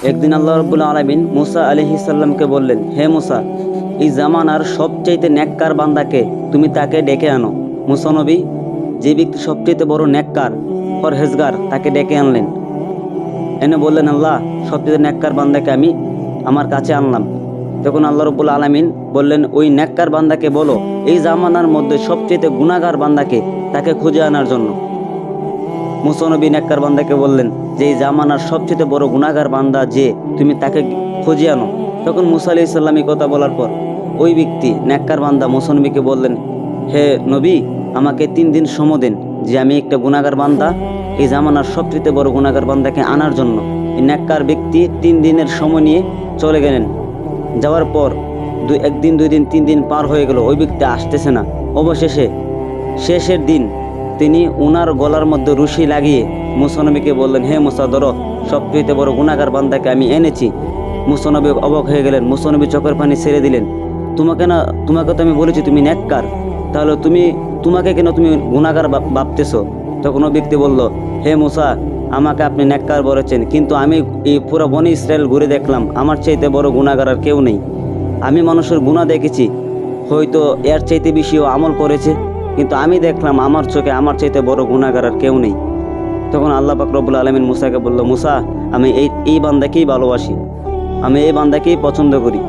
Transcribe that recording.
একদিন আল্লাহ রাব্বুল আলামিন মুসা আলাইহিস সালামকে বললেন, হে মুসা, এই জামানার সবচাইতে নেককার বান্দাকে, তুমি তাকে ডেকে আনো। মুসা নবী, যে ব্যক্তি সবচাইতে বড় নেককার পরহেজগার, তাকে ডেকে আনলেন। এনে বললেন, আল্লাহ, সবচেয়ে নেককার বান্দাকে আমি আমার কাছে আনলাম। তখন আল্লাহ রাব্বুল আলামিন বললেন, ওই নেককার বান্দাকে বলো এই জামানার মধ্যে সবচেয়ে গুনাহগার বান্দাকে, তাকে খুঁজে আনার জন্য। মুসা নবী নেককার বান্দাকে বললেন যে এই জামানার সবচেয়ে বড় গুনাহগার বান্দা যে, তুমি তাকে খুঁজে আনো। তখন মুসা আলাইহিস সালাম এই কথা বলার পর ওই ব্যক্তি নেককার বান্দা মুসা নবীকে বললেন, হে নবী, আমাকে 3 দিন সময় দেন, যে আমি একটা গুনাহগার বান্দা, এই জামানার সবচেয়ে বড় গুনাহগার বান্দাকে আনার জন্য। এই নেককার ব্যক্তি 3 দিনের সময় নিয়ে চলে গেলেন। যাওয়ার পর একদিন, 2 দিন, 3 দিন পার হয়ে গেল, ওই ব্যক্তি আসতেছে না। অবশেষে শেষের দিন তিনি উনার গলার মধ্যে রশি লাগিয়ে মুসা নবীকে বললেন, হে মুসা, ধরো, সবচেয়ে বড় গুনাহগার বান্দাকে আমি এনেছি। মুসা নবী অবাক হয়ে গেলেন। মুসা নবী চোখের পানি ছেড়ে দিলেন। তোমাকে তো আমি বলেছি তুমি নেককার, তাহলে তোমাকে কেন তুমি গুনাহগার ভাবতেছো? তখন ওই ব্যক্তি বলল, হে মুসা, আমাকে আপনি নেককার বলেছেন, কিন্তু আমি এই পুরো বনি ইসরায়েল ঘুরে দেখলাম, আমার চাইতে বড় গুনাহগার আর কেউ নেই। আমি মানুষের গুনাহ দেখেছি, হয়তো এর চাইতে বেশিও আমল করেছে, কিন্তু আমি দেখলাম আমার চোখে আমার চাইতে বড় গুনাহগার আর কেউ নেই। তখন আল্লাহ পাক রব্বুল আলামিন মুসাকে বলল, মুসা, আমি এই বান্দাকেই ভালোবাসি, আমি এই বান্দাকেই পছন্দ করি।